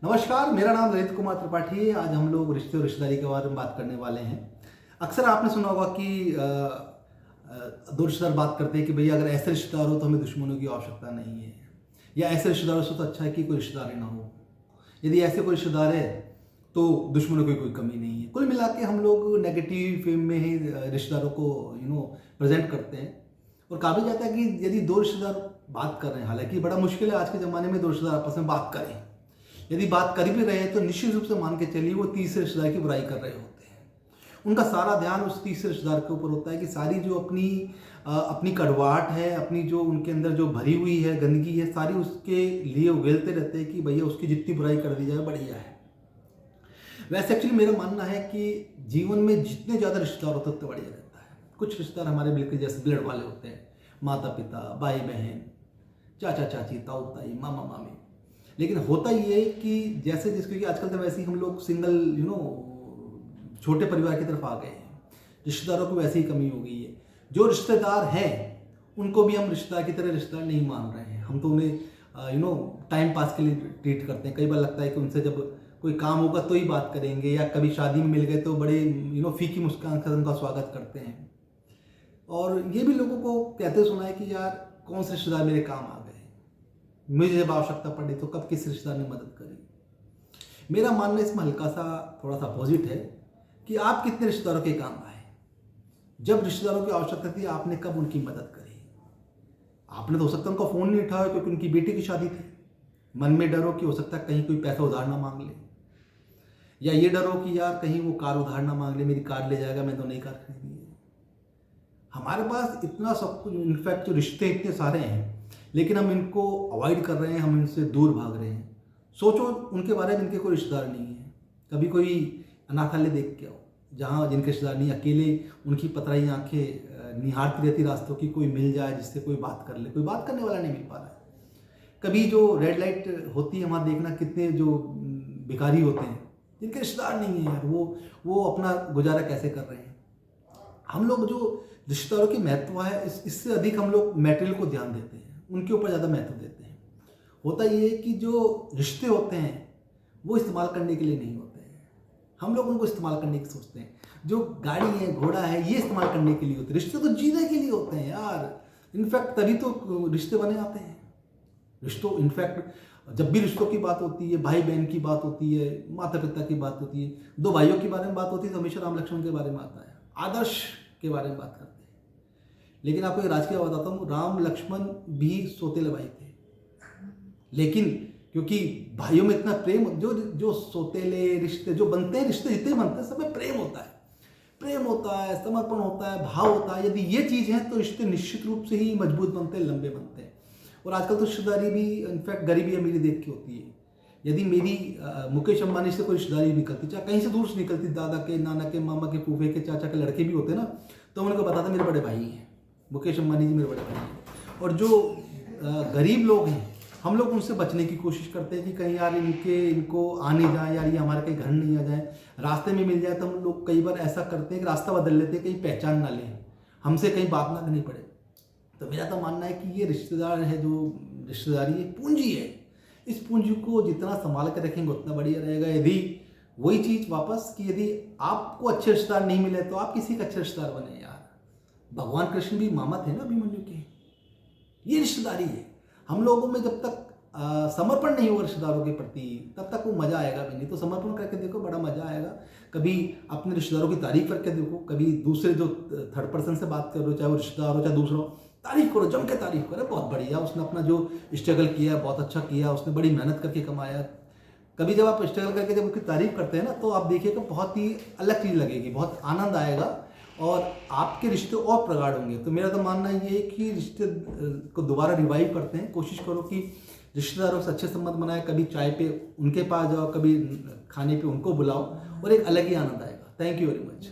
नमस्कार, मेरा नाम ललित कुमार त्रिपाठी है। आज हम लोग रिश्ते और रिश्तेदारी के बारे में बात करने वाले हैं। अक्सर आपने सुना होगा कि दो रिश्तेदार बात करते हैं कि भैया अगर ऐसे रिश्तेदार हो तो हमें दुश्मनों की आवश्यकता नहीं है, या ऐसे रिश्तेदारों से तो अच्छा है कि कोई रिश्तेदार ही ना हो। यदि ऐसे कोई रिश्तेदार है तो दुश्मनों की कोई कमी नहीं है। कुल मिला के हम लोग नेगेटिव फेम में ही रिश्तेदारों को प्रेजेंट करते हैं। और कहा भी जाता है कि यदि दो रिश्तेदार बात कर रहे हैं, हालांकि बड़ा मुश्किल है आज के ज़माने में दो रिश्तेदार आपस में बात करें, यदि बात कर भी रहे हैं तो निश्चित रूप से मान के चलिए वो तीसरे रिश्तेदार की बुराई कर रहे होते हैं। उनका सारा ध्यान उस तीसरे रिश्तेदार के ऊपर होता है कि सारी जो अपनी कड़वाहट है, अपनी जो उनके अंदर जो भरी हुई है गंदगी है, सारी उसके लिए उगलते रहते हैं कि भैया उसकी जितनी बुराई कर दी जाए बढ़िया है। वैसे एक्चुअली मेरा मानना है कि जीवन में जितने ज़्यादा रिश्तेदार होते हैं उतने बढ़िया रहता है। कुछ रिश्तेदार हमारे बिल्कुल जैसे ब्लड वाले होते हैं, माता पिता, भाई बहन, चाचा चाची, ताऊ ताई, मामा मामी। लेकिन होता ये है कि जैसे जिसके कि आजकल तो वैसे ही हम लोग सिंगल छोटे परिवार की तरफ आ गए हैं, रिश्तेदारों को वैसे ही कमी हो गई है। जो रिश्तेदार हैं उनको भी हम रिश्तेदार की तरह रिश्तेदार नहीं मान रहे हैं। हम तो उन्हें टाइम पास के लिए ट्रीट करते हैं। कई बार लगता है कि उनसे जब कोई काम होगा तो ही बात करेंगे, या कभी शादी में मिल गए तो बड़े फीकी मुस्कान से उनका स्वागत करते हैं। और ये भी लोगों को कहते सुना है कि यार कौन से रिश्तेदार मेरे काम आ गए, मुझे जब आवश्यकता पड़ी तो कब किस रिश्तेदार ने मदद करी। मेरा मानना इसमें हल्का सा थोड़ा सा अपोजिट है कि आप कितने रिश्तेदारों के काम आए। जब रिश्तेदारों की आवश्यकता थी आपने कब उनकी मदद करी। आपने तो हो सकता है उनका फ़ोन नहीं उठाया क्योंकि उनकी बेटी की शादी थी। मन में डर हो कि हो सकता है कहीं कोई पैसा उधार ना मांग ले, या ये डर हो कि यार कहीं वो कार उधार ना मांग ले, मेरी कार ले जाएगा, मैं तो नई कार खरीदी है। हमारे पास इतना सब कुछ, इनफैक्ट जो रिश्ते इतने सारे हैं, लेकिन हम इनको अवॉइड कर रहे हैं, हम इनसे दूर भाग रहे हैं। सोचो उनके बारे में, इनके कोई रिश्तेदार नहीं है। कभी कोई अनाथालय देख के आओ जहाँ जिनके रिश्तेदार नहीं, अकेले उनकी पतराई आंखें निहारती रहती रास्तों की, कोई मिल जाए जिससे कोई बात कर ले। कोई बात करने वाला नहीं मिल पा रहा है। कभी जो रेड लाइट होती है वहाँ देखना कितने जो भिखारी होते हैं जिनके रिश्तेदार नहीं है यार, वो अपना गुजारा कैसे कर रहे हैं। हम लोग जो रिश्तेदारों की महत्व है इससे अधिक हम लोग मैटेरियल को ध्यान देते हैं, उनके ऊपर ज़्यादा महत्व देते हैं। होता ये है कि जो रिश्ते होते हैं वो इस्तेमाल करने के लिए नहीं होते हैं, हम लोग उनको इस्तेमाल करने की सोचते हैं। जो गाड़ी है, घोड़ा है, ये इस्तेमाल करने के लिए होते हैं। रिश्ते तो जीने के लिए होते हैं यार। इनफैक्ट तभी तो रिश्ते बने आते हैं। इनफैक्ट जब भी रिश्तों की बात होती है, भाई बहन की बात होती है, माता पिता की बात होती है, दो भाइयों के बारे में बात होती है तो हमेशा राम लक्ष्मण के बारे में आता है, आदर्श के बारे में बात करते हैं। लेकिन आपको एक राजकीय बात बताता हूँ, राम लक्ष्मण भी सोतेले भाई थे, लेकिन क्योंकि भाइयों में इतना प्रेम, जो सोतेले रिश्ते जो बनते हैं, रिश्ते जितने बनते हैं सब में प्रेम होता है, समर्पण होता है, भाव होता है। यदि ये चीज़ है तो रिश्ते निश्चित रूप से ही मजबूत बनते हैं, लंबे बनते हैं। और आजकल तो रिश्तेदारी भी इनफैक्ट गरीबी अमीरी देख के होती है। यदि मेरी मुकेश अंबानी से कोई रिश्तेदारी निकलती, चाहे कहीं से दूर से निकलती, दादा के, नाना के, मामा के, फूफे के, चाचा के लड़के भी होते ना, तो उनको बताता मेरे बड़े भाई हैं, मुकेश अंबानी जी मेरे बड़े भाई हैं। और जो गरीब लोग हैं हम लोग उनसे बचने की कोशिश करते हैं कि कहीं यार इनको आ नहीं जाए, यार ये हमारे कहीं घर नहीं आ जाए। रास्ते में मिल जाए तो हम लोग कई बार ऐसा करते हैं कि रास्ता बदल लेते हैं, कहीं पहचान ना लें, हमसे कहीं बात ना करनी पड़े। तो मेरा तो मानना है कि ये रिश्तेदार है, जो रिश्तेदारी है पूंजी है। इस पूंजी को जितना संभाल कर रखेंगे उतना बढ़िया रहेगा। यदि वही चीज़ वापस कि यदि आपको अच्छे रिश्तेदार नहीं मिले तो आप किसी का अच्छे रिश्तेदार बने यार। भगवान कृष्ण भी मामा थे ना अभिमन्यु के। ये रिश्तेदारी है। हम लोगों में जब तक समर्पण नहीं होगा रिश्तेदारों के प्रति तब तक वो मज़ा आएगा भी नहीं। तो समर्पण करके देखो, बड़ा मज़ा आएगा। कभी अपने रिश्तेदारों की तारीफ करके देखो, कभी दूसरे जो थर्ड पर्सन से बात कर रहे हो, चाहे वो रिश्तेदार हो चाहे दूसरा हो, तारीफ करो, जम के तारीफ करो, बहुत बढ़िया, उसने अपना जो स्ट्रगल किया बहुत अच्छा किया, उसने बड़ी मेहनत करके कमाया। कभी जब आप स्ट्रगल करके जब उसकी तारीफ करते हैं ना, तो आप देखिएगा बहुत ही अलग चीज़ लगेगी, बहुत आनंद आएगा और आपके रिश्ते और प्रगाढ़ होंगे। तो मेरा तो मानना ये है कि रिश्ते को दोबारा रिवाइव करते हैं। कोशिश करो कि रिश्तेदारों से अच्छे संबंध बनाए। कभी चाय पे उनके पास जाओ, कभी खाने पे उनको बुलाओ, और एक अलग ही आनंद आएगा। Thank you very much.